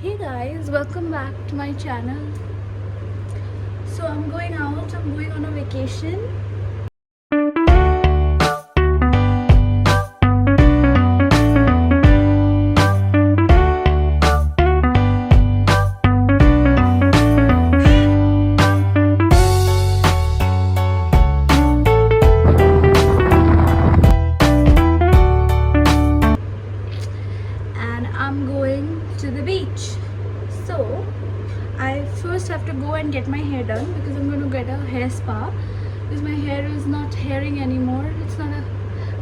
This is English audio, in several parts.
Hey guys, welcome back to my channel. So I'm going out, I'm going on a vacation. And I'm going to the beach. So I first have to go and get my hair done because I'm going to get a hair spa because my hair is not hairing anymore. It's not a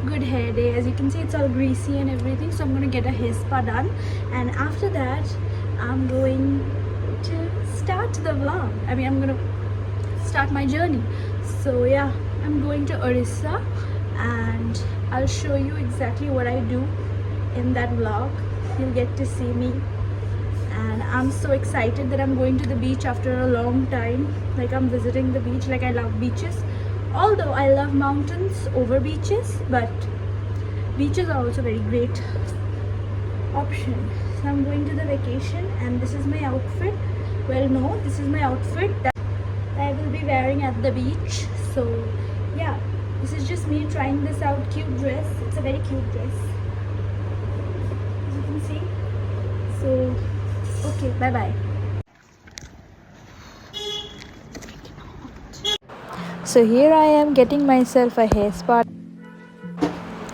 good hair day. As you can see, it's all greasy and everything. So I'm going to get a hair spa done, and after that I'm going to start the vlog. I'm going to start my journey. So yeah, I'm going to Orissa and I'll show you exactly what I do in that vlog. You'll get to see me, and I'm so excited that I'm going to the beach after a long time. Like, I'm visiting the beach. Like, I love beaches, although I love mountains over beaches, but beaches are also very great option. So I'm going to the vacation, and this is my outfit. Well, no, this is my outfit that I will be wearing at the beach. So yeah, this is just me trying this out. Cute dress. It's a very cute dress, as you can see. So okay, bye bye. So here I am getting myself a hair spa,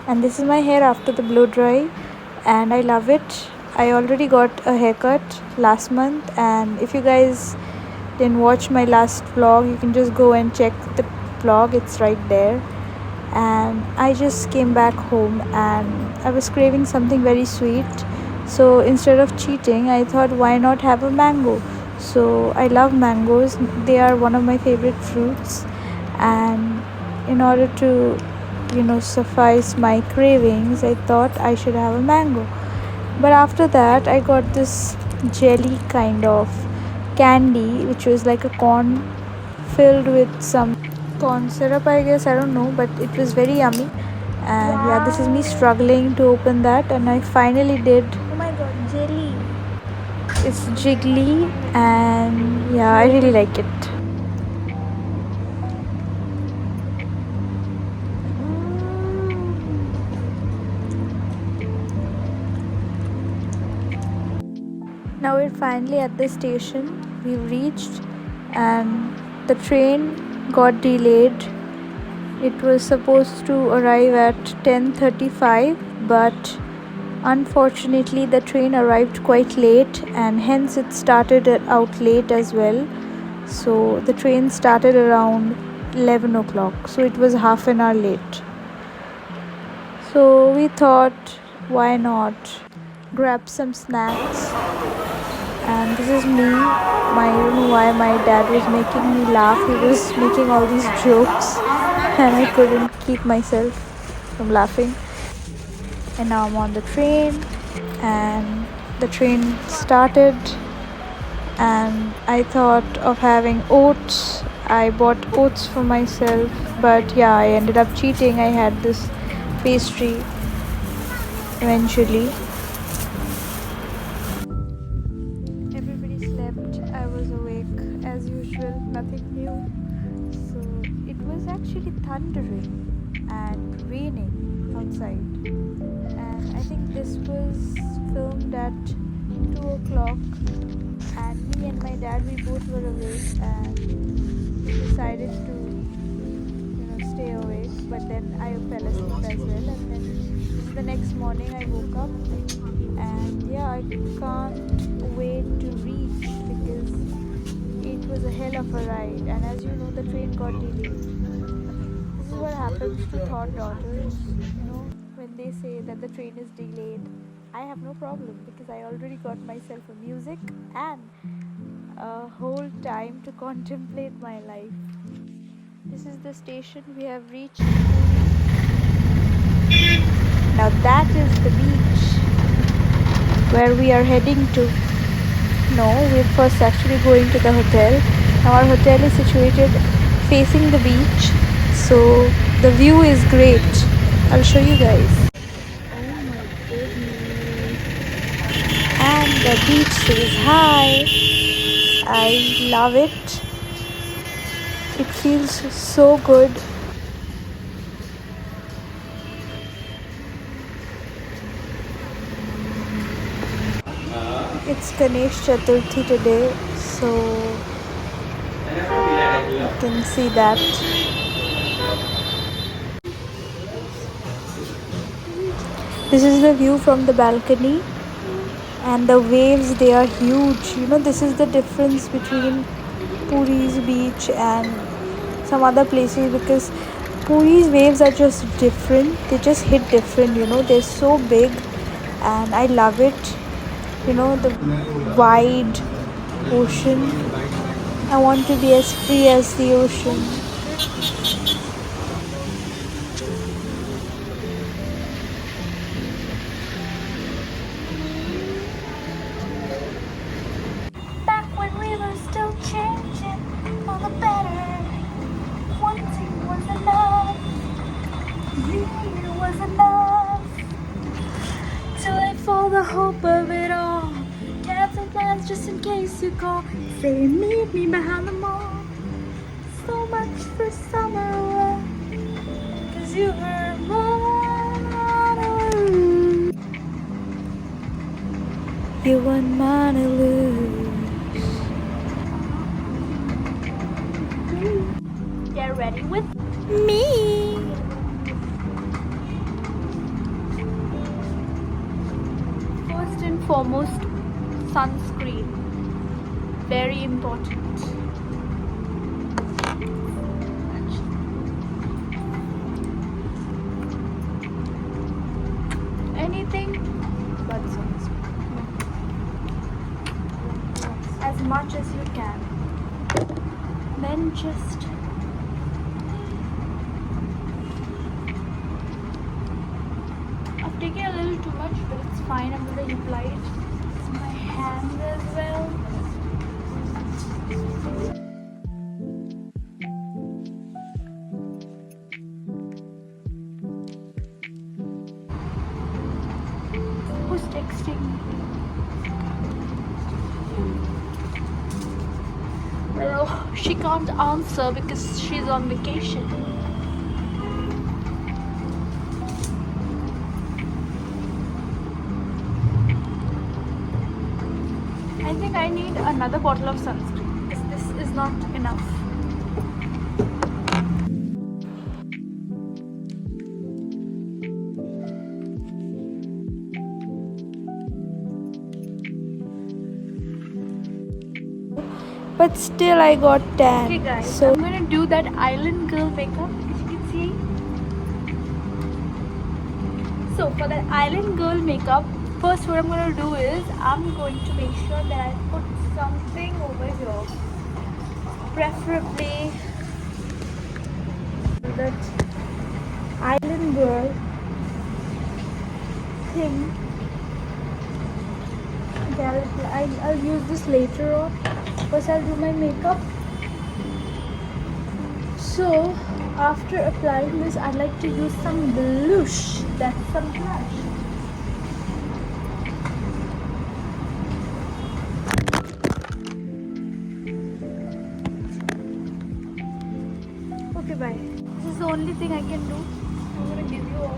and this is my hair after the blow dry, and I love it. I already got a haircut last month, and if you guys didn't watch my last vlog, you can just go and check the vlog, it's right there. And I just came back home and I was craving something very sweet, so instead of cheating I thought, why not have a mango? So I love mangoes, they are one of my favorite fruits, and in order to suffice my cravings, I thought I should have a mango. But after that I got this jelly kind of candy, which was like a corn filled with some corn syrup, I guess, I don't know, but it was very yummy. And yeah, this is me struggling to open that, and I finally did. Oh my god, jelly. It's jiggly, and yeah, I really like it. Now we're finally at the station. We've reached, and the train got delayed. It was supposed to arrive at 10:35, but unfortunately the train arrived quite late, and hence it started out late as well. So the train started around 11 o'clock, so it was half an hour late. So we thought, why not grab some snacks? And this is me. I don't know why my dad was making me laugh. He was making all these jokes and I couldn't keep myself from laughing. And now I'm on the train, and the train started, and I thought of having oats. I bought oats for myself, but yeah, I ended up cheating. I had this pastry eventually. Everybody slept. I was awake as usual, nothing new. So it was actually thundering and raining outside, and I think this was filmed at 2 o'clock, and me and my dad, we both were awake, and we decided to stay awake, but then I fell asleep as well. And then the next morning I woke up, and yeah, I can't wait to reach because it was a hell of a ride. And as you know, the train got delayed. This is what happens to thought daughters, when they say that the train is delayed. I have no problem because I already got myself a music and a whole time to contemplate my life. This is the station. We have reached. Now that is the beach where we are heading to. No, we're first actually going to the hotel. Now our hotel is situated facing the beach, so the view is great. I'll show you guys. Oh my goodness. And The beach says hi. I love it. It feels so good. It's Ganesh Chaturthi today, so you can see that. This is the view from the balcony, and the waves, they are huge. You know, this is the difference between Puri's beach and some other places, because Puri's waves are just different. They just hit different, you know. They're so big and I love it. You know, the wide ocean. I want to be as free as the ocean. Back when we were still changing for the better, one thing was enough. Really was enough to live for the hope of it all. Cancel plans just in case you call. Say meet me behind the mall. So much for summer, 'cause you were mine. You weren't mine to lose. Get ready with me. First and foremost, sunscreen. Very important. Anything but sunscreen. As much as you can. Then just I've taken a little too much, but it's fine. I'm going to apply it to my hands as well. Who's texting me? Well, she can't answer because she's on vacation. I think I need another bottle of sunscreen because this is not enough. But still I got tan. Okay guys, so I'm gonna do that island girl makeup, as you can see. So for that island girl makeup, first what I'm gonna do is I'm going to make sure that I put something over here, preferably that island girl thing. Okay, I'll use this later on. First I'll do my makeup. So after applying this, I'd like to use some blush. That's some blush. Okay, bye. This is the only thing I can do. I'm gonna give you a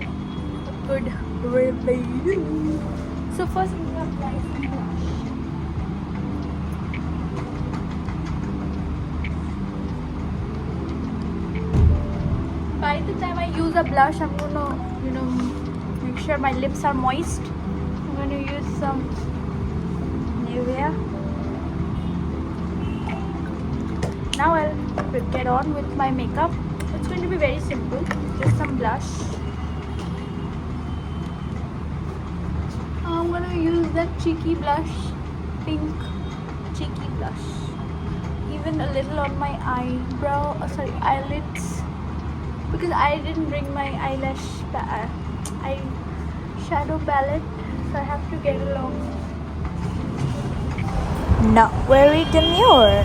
good review. So first I'm gonna apply some blush. By the time I use a blush, I'm gonna, make sure my lips are moist. I'm gonna use some Nivea. Now I'll get on with my makeup. It's going to be very simple. Just some blush. I'm gonna use that cheeky blush, pink cheeky blush. Even a little on my eyelids. Because I didn't bring my eyeshadow palette, so I have to get along. Not very demure.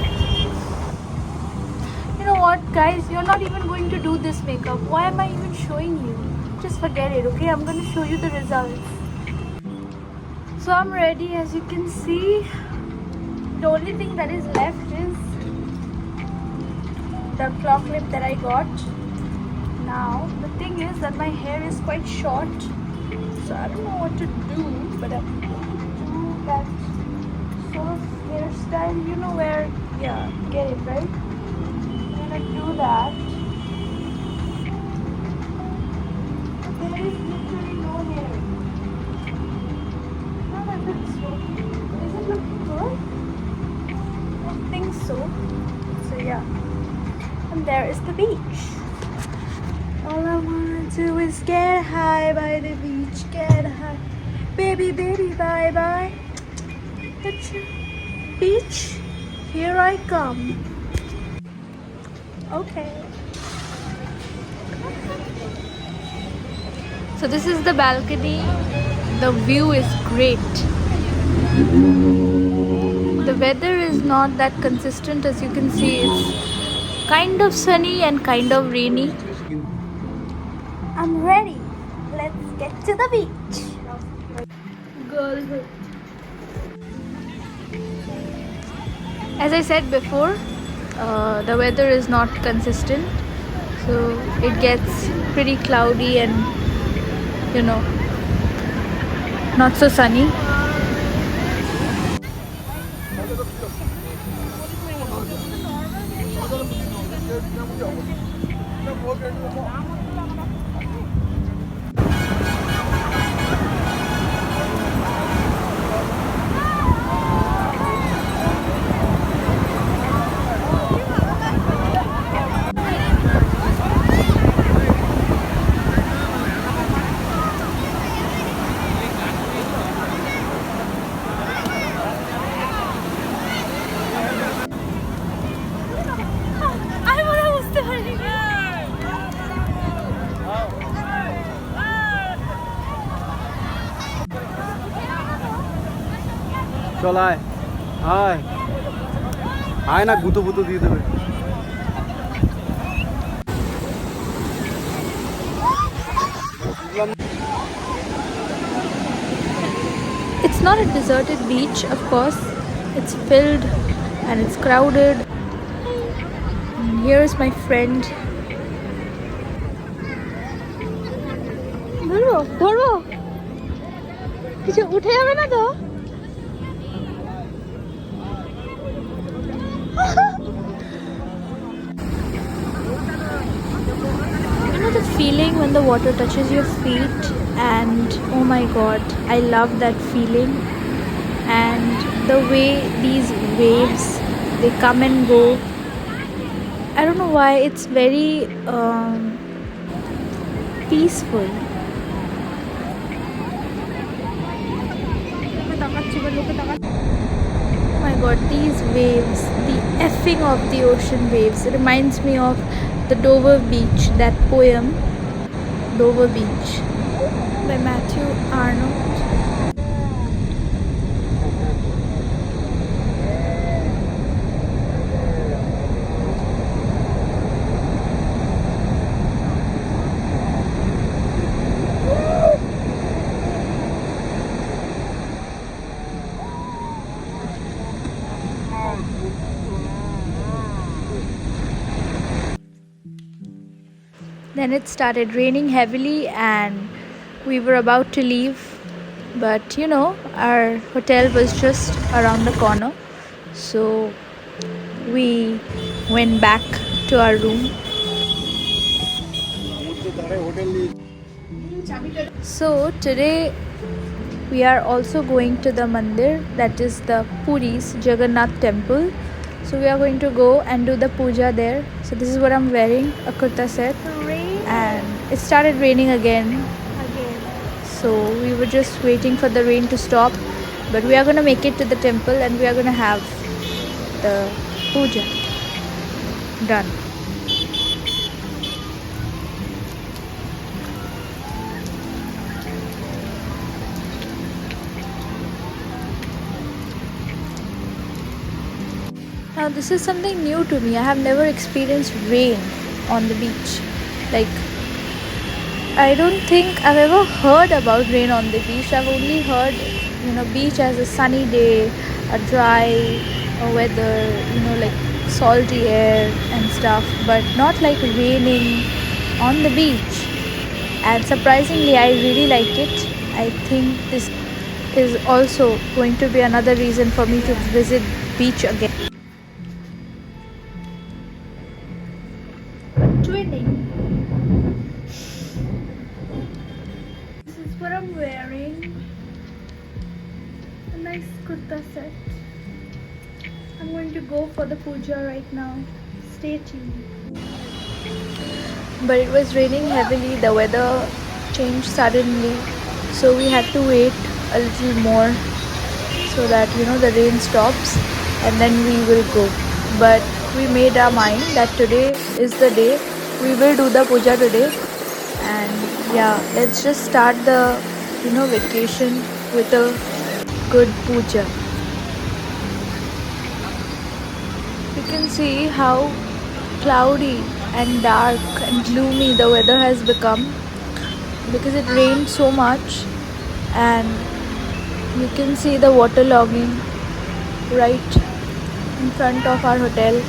You know what, guys? You're not even going to do this makeup. Why am I even showing you? Just forget it, okay? I'm going to show you the results. So I'm ready, as you can see. The only thing that is left is the claw clip that I got. Now the thing is that my hair is quite short, so I don't know what to do, but I'm going to do that sort of hairstyle, you know, where, yeah, get it right. I'm gonna do that. There is literally no hair. How does it look? Is it looking good? I think so. So yeah, and there is the beach. All I wanna do is get high by the beach, get high. Baby, baby, bye bye. It's a beach. Here I come. Okay. So this is the balcony. The view is great. The weather is not that consistent, as you can see. It's kind of sunny and kind of rainy. I'm ready. Let's get to the beach. Girlhood. As I said before, the weather is not consistent, so it gets pretty cloudy and, you know, not so sunny. চল আয় আয় আয় না গুঁতো গুঁতো দিয়ে দেবে It's not a deserted beach, of course. It's filled and it's crowded. And here is my friend. ধরবো ধরবো কিছু উঠে যাবে না তো? You know the feeling when the water touches your feet, and oh my god, I love that feeling. And the way these waves, they come and go, I don't know why, it's very peaceful. Oh my god, these waves, the effing of the ocean waves, it reminds me of the Dover Beach, that poem Dover Beach by Matthew Arnold. Then it started raining heavily and we were about to leave, but you know, our hotel was just around the corner, so we went back to our room. So today we are also going to the mandir, that is the Puri's Jagannath temple. So we are going to go and do the puja there. So this is what I'm wearing, a kurta set. And it started raining again. So we were just waiting for the rain to stop, but we are going to make it to the temple and we are going to have the puja done. Now this is something new to me. I have never experienced rain on the beach. Like, I don't think I've ever heard about rain on the beach. I've only heard beach as a sunny day, a dry weather, like salty air and stuff, but not like raining on the beach. And surprisingly, I really like it. I think this is also going to be another reason for me to visit beach again. Twinning. This is what I'm wearing. A nice kurta set. I'm going to go for the puja right now. Stay tuned. But it was raining heavily. The weather changed suddenly, so we had to wait a little more so that the rain stops and then we will go. But we made our mind that today is the day. We will do the puja today, and yeah, let's just start the vacation with a good puja. You can see how cloudy and dark and gloomy the weather has become because it rained so much, and you can see the water logging right in front of our hotel.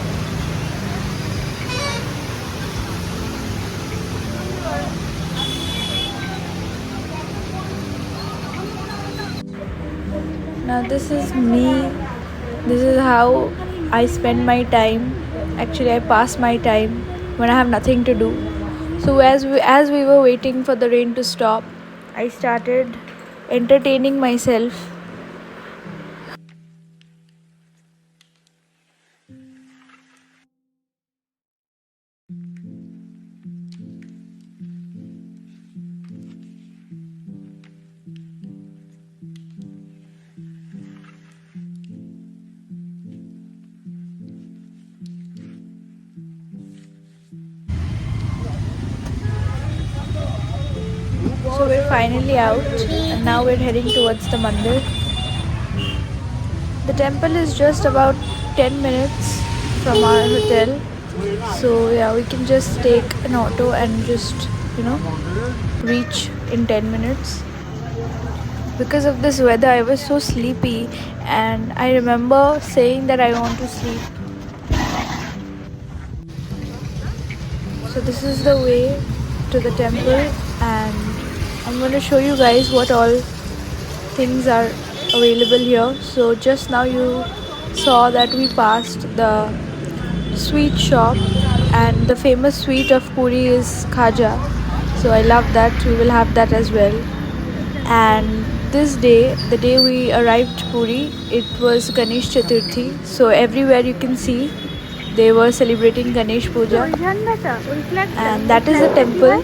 Now this is me. This is how I spend my time. Actually, I pass my time when I have nothing to do. So as we were waiting for the rain to stop, I started entertaining myself. So we're finally out, and now we're heading towards the mandir. The temple is just about 10 minutes from our hotel. So yeah, we can just take an auto and just reach in 10 minutes. Because of this weather, I was so sleepy, and I remember saying that I want to sleep. So this is the way to the temple, and I'm going to show you guys what all things are available here. So just now you saw that we passed the sweet shop, and the famous sweet of Puri is khaja. So I love that. We will have that as well. And this day, the day we arrived Puri, it was Ganesh Chaturthi. So everywhere you can see they were celebrating Ganesh Puja, and that is the temple.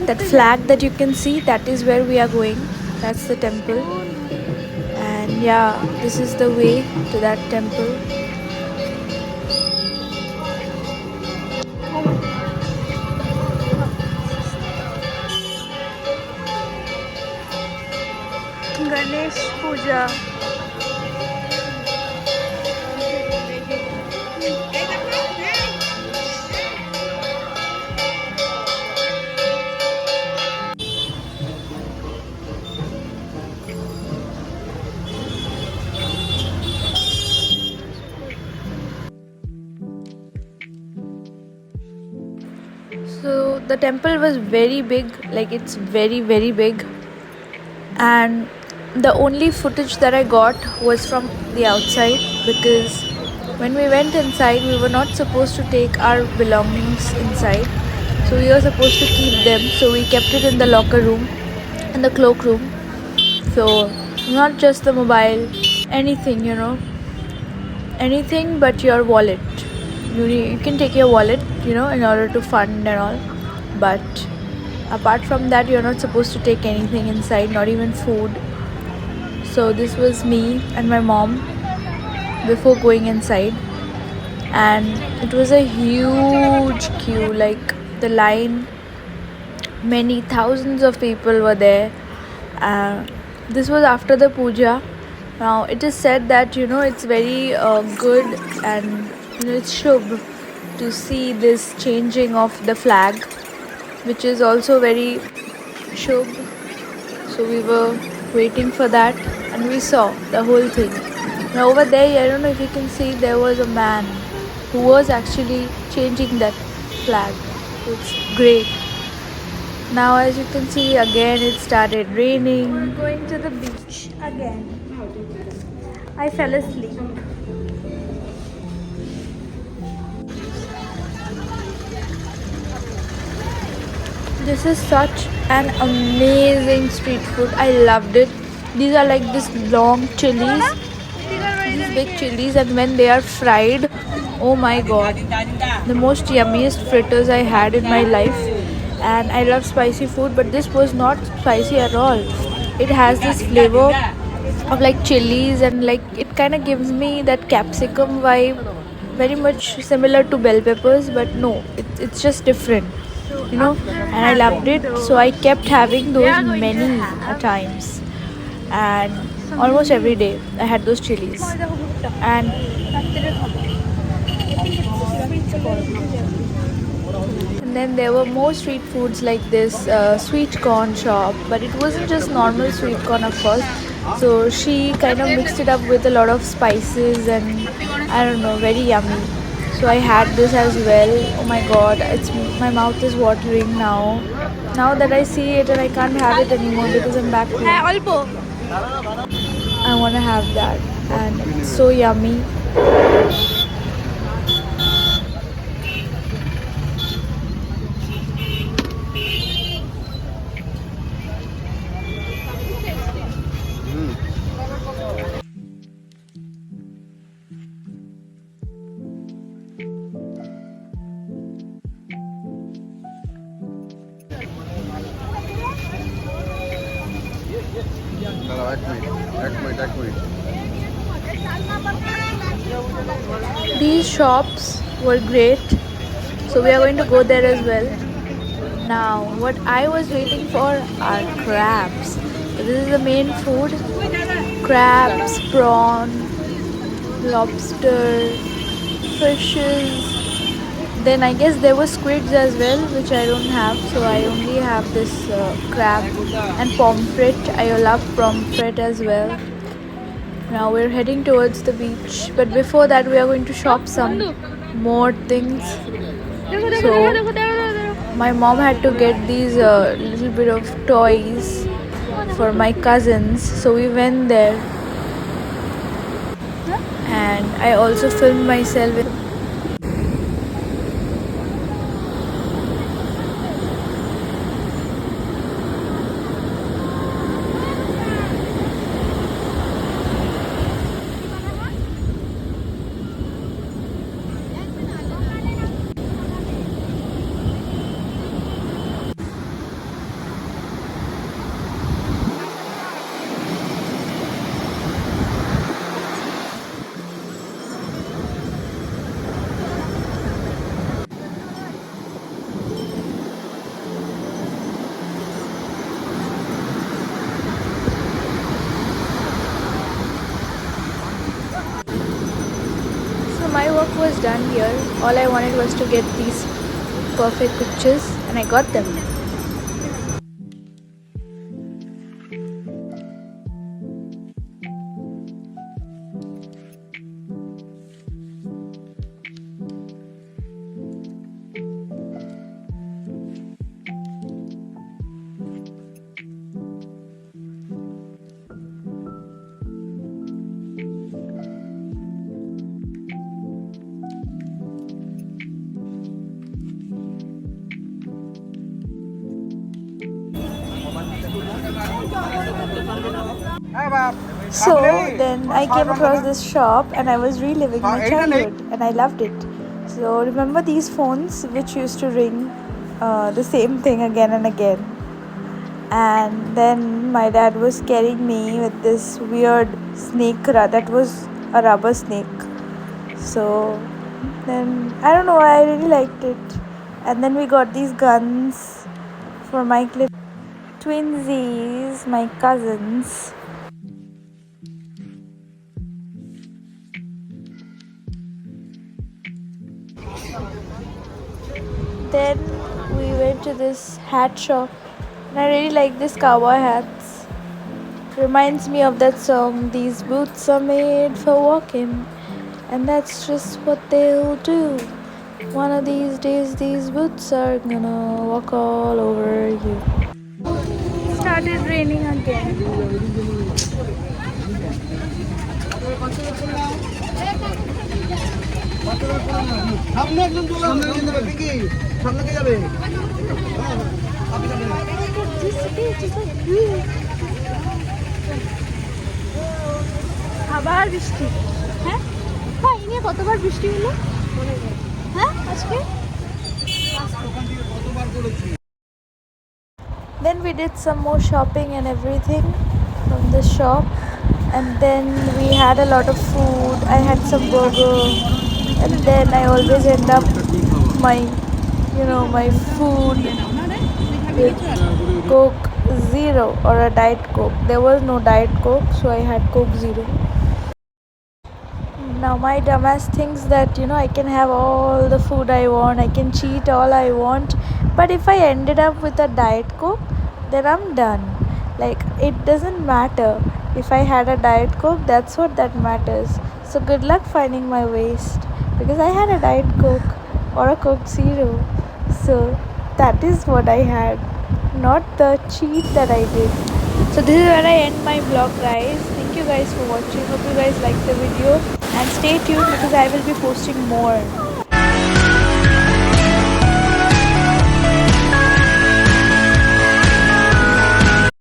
That flag that you can see, that is where we are going. That's the temple. And yeah, this is the way to that temple. Ganesh Puja. So the temple was very big, like it's very very big, and the only footage that I got was from the outside, because when we went inside we were not supposed to take our belongings inside, so we were supposed to keep them. So we kept it in the locker room, in the cloak room. So not just the mobile, anything, anything but your wallet. You can take your wallet, in order to fund and all, but apart from that you're not supposed to take anything inside, not even food. So this was me and my mom before going inside, and it was a huge queue, like the line, many thousands of people were there. This was after the puja. Now it is said that it's very good, and it's shubh to see this changing of the flag, which is also very shubh. So we were waiting for that. and we saw the whole thing. Now over there, I don't know if you can see, there was a man who was actually changing that flag. It's great. Now as you can see, again it started raining. We're going to the beach again. I fell asleep. This is such an amazing street food. I loved it. These are like this long chilies, these big chilies, and when they are fried, oh my god, the most yummiest fritters I had in my life. And I love spicy food, but this was not spicy at all. It has this flavor of like chilies, and like it kind of gives me that capsicum vibe, very much similar to bell peppers, but no, it's just different, you know. And I loved it, so I kept having those many a times, and almost every day I had those chilies. And then there were more street foods like this sweet corn shop, but it wasn't just normal sweet corn, of course. So she kind of mixed it up with a lot of spices, and I don't know, very yummy. So I had this as well. Oh my god, it's my mouth is watering now. Now that I see it, and I can't have it anymore because I'm back home. I want to have that, and it's so yummy. এক minute These shops were great, so we are going to go there as well. Now, what I was waiting for are crabs. So this is the main food: crabs, prawn, lobster, fishes. Then I guess there were squids as well, which I don't have, so I only have this crab and pomfret. I love pomfret as well. Now we're heading towards the beach, but before that we are going to shop some more things. So my mom had to get these little bit of toys for my cousins, so we went there, and I also filmed myself with. My work was done here. All I wanted was to get these perfect pictures, and I got them. So then I came across this shop, and I was reliving my childhood, and I loved it. So remember these phones which used to ring the same thing again and again? And then my dad was carrying me with this weird snake that was a rubber snake. So then I don't know why, I really liked it. And then we got these guns for my twinsies, my cousins. Then we went to this hat shop, and I really like this cowboy hats. Reminds me of that song, these boots are made for walking. And that's just what they'll do. One of these days, these boots are gonna walk all over you. It started raining again. সামনে একজন চলে সামনে একজন যাবে পিঙ্কি সামনে কে যাবে আবার বৃষ্টি হ্যাঁ হ্যাঁ এই নিয়ে কতবার বৃষ্টি হলো হ্যাঁ আজকে Then we did some more shopping and everything from the shop, and then we had a lot of food. I had some burger, and then I always end up my my food with Coke Zero or a Diet Coke. There was no Diet Coke, so I had Coke Zero. Now my dumbass thinks that I can have all the food I want, I can cheat all I want, but if I ended up with a Diet Coke, then I'm done. Like, it doesn't matter. If I had a Diet Coke, that's what that matters. So good luck finding my waist, because I had a Diet Coke or a Coke Zero. So that is what I had, not the cheat that I did. So this is where I end my vlog, guys. Thank you guys for watching. Hope you guys liked the video, and stay tuned because I will be posting more.